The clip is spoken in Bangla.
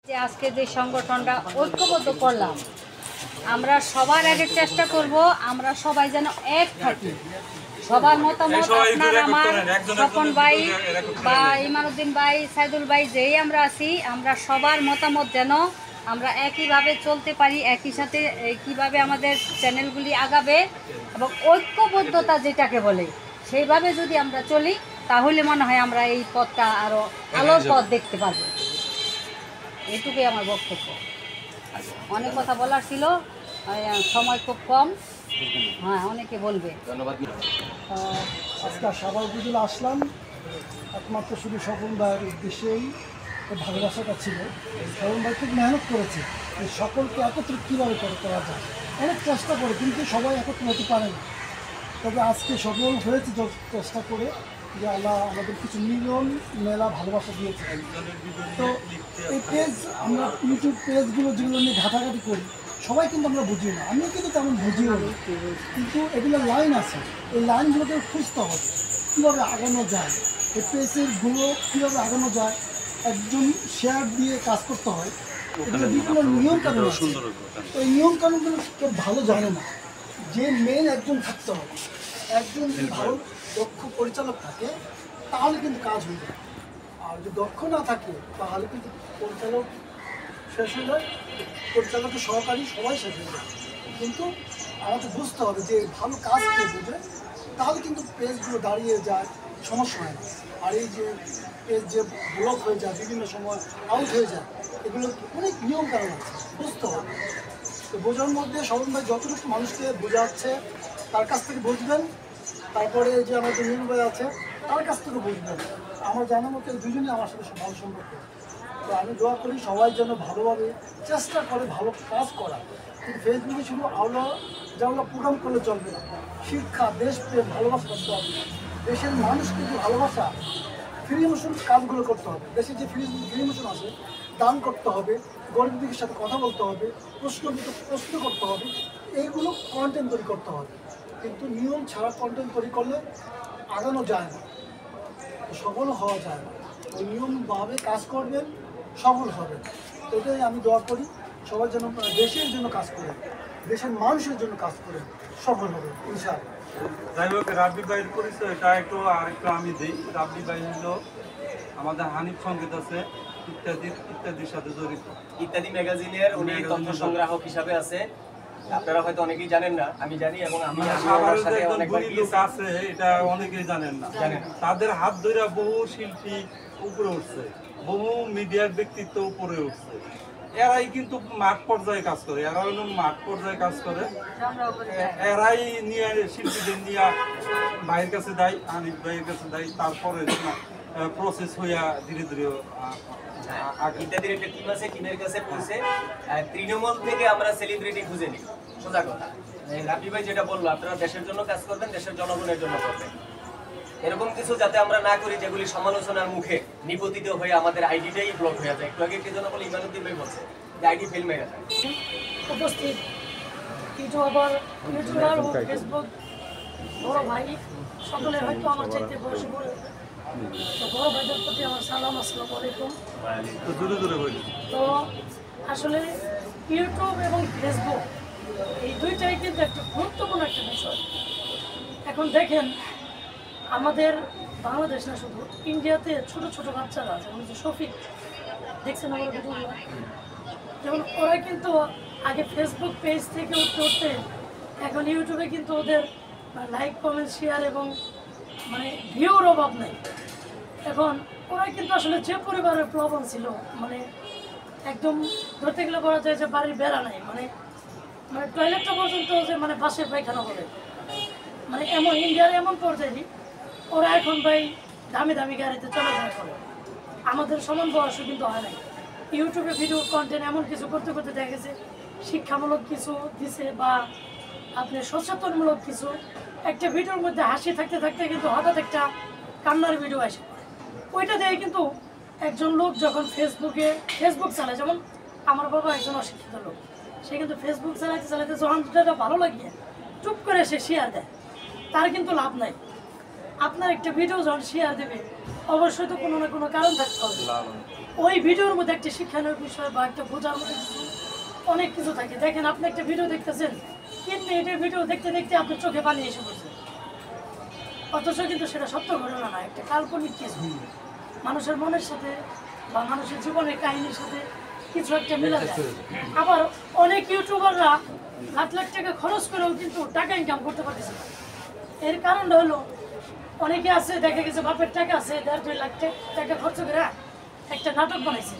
যে আজকে যে সংগঠনটা ঐক্যবদ্ধ করলাম, আমরা সবার আগে চেষ্টা করব আমরা সবাই যেন এক থাকি। সবার মতামত আপনার আমার স্বপন ভাই বা ইমানুদ্দিন ভাই, সাইদুল ভাই, যেই আমরা আছি, আমরা সবার মতামত যেন আমরা একইভাবে চলতে পারি, একই সাথে কীভাবে আমাদের চ্যানেলগুলি আগাবে এবং ঐক্যবদ্ধতা যেটাকে বলে সেইভাবে যদি আমরা চলি, তাহলে মনে হয় আমরা এই পথটা আরও আলোর পথ দেখতে পারবো। এইটুকুই আমার বক্তব্য। অনেক কথা বলার ছিল, সময় খুব কম। হ্যাঁ, অনেকে বলবে। ধন্যবাদ। আজকে সাভার উপজেলা আসলাম একমাত্র শুধু স্বপন ভাইয়ের উদ্দেশ্যেই। ভালোবাসাটা ছিল, স্বপন ভাই খুব মেহনত করেছে এই সকলকে একত্রিত কীভাবে করা যায়, অনেক চেষ্টা করে, কিন্তু সবাই একত্র হতে পারে না। তবে আজকে সফল হয়েছে চেষ্টা করে যে আল্লাহ আমাদের কিছু মিলন মেলা ভালোবাসা দিয়েছে। তো এই পেজ, আমরা ইউটিউব পেজগুলো যেগুলো নিয়ে ঘাটাঘাটি করি, সবাই কিন্তু আমরা বুঝি না, আমিও কিন্তু তেমন বুঝিও না, কিন্তু এগুলো লাইন আছে, এই লাইনগুলোকে খুঁজতে হবে কীভাবে আগানো যায়, এই পেজেরগুলো কীভাবে আগানো যায়, একজন শেয়ার দিয়ে কাজ করতে হয়, এগুলো বিভিন্ন নিয়মকানুন আছে। তো এই নিয়মকানুনগুলো কেউ ভালো জানে না, যে মেন একজন থাকতে হবে, একজন যদি ভালো দক্ষ পরিচালক থাকে তাহলে কিন্তু কাজ হয়ে যায়, আর যদি দক্ষ না থাকে তাহলে কিন্তু পরিচালক শেষ হয়ে যায়, পরিচালকের সহকারী সবাই শেষ হয়ে যায়। কিন্তু আমাকে বুঝতে হবে যে ভালো কাজ কে বুঝে, তাহলে কিন্তু পেজগুলো দাঁড়িয়ে যায়, সমস্যা হয় না। আর এই যে পেজ যে ব্লক হয়ে যায়, বিভিন্ন সময় আউট হয়ে যায়, এগুলো অনেক নিয়ম কারণ আছে, বুঝতে হবে। তো বোঝার মধ্যে স্বপন ভাই যতটুকু মানুষকে বোঝাচ্ছে তার কাছ থেকে বুঝবেন, তারপরে যে আমাদের নীল ভাই আছে তার কাছ থেকে বুঝবেন। আমার জানার মতো দুজনেই আমার সাথে ভালো সম্পর্ক। তো আমি দোয়া করি সবাই যেন ভালোভাবে চেষ্টা করে ভালো কাজ করা। কিন্তু ফেসবুকে শুধু আওলা জাওলা প্রোগ্রাম করলে চলবে না, শিক্ষা, দেশপ্রেম, ভালোবাসা করতে হবে, দেশের মানুষকে যে ভালোবাসা, ফ্রি মোশন কাজগুলো করতে হবে। দেশে যে ফ্রি মোশন আছে, দান করতে হবে, গরিবদের সাথে কথা বলতে হবে, প্রশ্ন করতে হবে, এইগুলো কন্টেন্ট তৈরি করতে হবে। কিন্তু নিয়ম ছাড়া কন্টেন্ট তৈরি করলে আগানো যায় না, সফল হওয়া যায় না। ওই নিয়মভাবে কাজ করবেন, সফল হবেন। এটাই আমি দোয়া করি, সবার জন্য, দেশের জন্য কাজ করে, দেশের মানুষের জন্য কাজ করে সফল হবে ইনশাআল্লাহ। যাই হোক, রাব্বি ভাইয়ের পরিচয়টা আরেকটু আমি দিই। রাব্বি ভাই হলো আমাদের হানিফ সংগীত আছে ইত্যাদির সাথে জড়িত। ইত্যাদি ম্যাগাজিনের উনি তথ্য সংগ্রাহক হিসাবে আছে। আপনারা হয়তো অনেকেই জানেন না, আমি জানি, এবং আমি আমার সাথে অনেকবার লোক আছে, এটা অনেকেই জানেন না। তাদের হাত ধরে বহু শিল্পী উপরে উঠছে, বহু মিডিয়ার ব্যক্তিত্ব উপরে উঠছে। এরাই কিন্তু মাঠ পর্যায়ে কাজ করে, এরাই নিয়ে শিল্পীদের নিয়ে ভাইয়ের কাছে দেয়, আনিফ ভাইয়ের কাছে দেয়, তারপরে প্রসেস হইয়া ধীরে ধীরে ইত্যাদির একটা টিম আছে, টিমের কাছে পৌঁছে তৃণমূল থেকে আমরা সেলিব্রিটি খুঁজে নিই। সোজা কথা, রাব্বি ভাই যেটা বললো, আপনারা দেশের জন্য কাজ করবেন, দেশের জনগণের জন্য করবেন, এরকম কিছু যাতে আমরা না করি যেগুলি সমালোচনার মুখে নিপতিত হয়ে আমাদের আইডিটাই ব্লক হয়ে যায়। একটু আগে কে যেন বলে, ইমানুদ্দিন ভাই বলছে যে আইডি ফেল মেরে যায়। উপস্থিত ইউটিউবার, ইউটিউবার ও ফেসবুক বড় ভাই সকলে হয়তো আমার চাইতে বয়সে বড়, তো বড় ভাইদের প্রতি আমার সালাম, আসসালামু আলাইকুম। তো আসলে ইউটিউব এবং ফেসবুক এই দুইটাই কিন্তু একটা গুরুত্বপূর্ণ একটা বিষয়। এখন দেখেন, আমাদের বাংলাদেশ না, শুধু ইন্ডিয়াতে ছোট ছোট বাচ্চারা, যেমন যে শফিক, দেখছেন আমার ভিডিওগুলো, যেমন ওরা কিন্তু আগে ফেসবুক পেজ থেকে উঠতে উঠতে এখন ইউটিউবে কিন্তু ওদের লাইক, কমেন্ট, শেয়ার এবং মানে ভিউর অভাব নেই। এখন ওরা কিন্তু আসলে যে পরিবারের প্রবণ ছিল, মানে একদম ধরতে গেলে বলা যায় যে বাড়ির বেড়া নাই, মানে মানে টয়লেটটা পর্যন্ত যে মানে বাসের পায়খানা বলে, মানে এমন ইন্ডিয়ার এমন পর্যায়ে ওরা এখন ভাই দামি দামি গাড়িতে চলাফেরা করে। আমাদের সমান বয়সও কিন্তু হয় নাই। ইউটিউবে ভিডিও কন্টেন্ট এমন কিছু করতে করতে দেখা গেছে শিক্ষামূলক কিছু দিছে বা আপনি সচেতনমূলক কিছু, একটা ভিডিওর মধ্যে হাসি থাকতে থাকতে কিন্তু হঠাৎ একটা কান্নার ভিডিও আসে, ওইটা দিয়ে কিন্তু একজন লোক যখন ফেসবুক চালায়, যেমন আমার বাবা একজন অশিক্ষিত লোক, সে কিন্তু ফেসবুক চালাইতে চালাইতে যখন যেটা ভালো লাগে চুপ করে সে শেয়ার দেয়, তার কিন্তু লাভ নাই। আপনার একটা ভিডিও যখন শেয়ার দেবে, অবশ্যই তো কোনো না কোনো কারণ থাকতে হবে। ওই ভিডিওর মধ্যে একটা শিক্ষণীয় বিষয় বা একটা বোঝার মধ্যে অনেক কিছু থাকে। দেখেন আপনি একটা ভিডিও দেখতেছেন, 3 মিনিটের ভিডিও দেখতে দেখতে আপনার চোখে পানি এসে পড়ছে, অথচ কিন্তু সেটা সত্য ঘটনা না, একটা কাল্পনিক কিছু মানুষের মনের সাথে বা মানুষের জীবনের কাহিনীর সাথে কিছু একটা মিলা যায়। আবার অনেক ইউটিউবাররা লাখ লাখ টাকা খরচ করেও কিন্তু টাকা ইনকাম করতে পারতেছে না। এর কারণটা হলো অনেকে আছে দেখা গেছে বাপের টাকা আছে 1.5-2 লাখ টাকা খরচ করে একটা নাটক বানাইছে,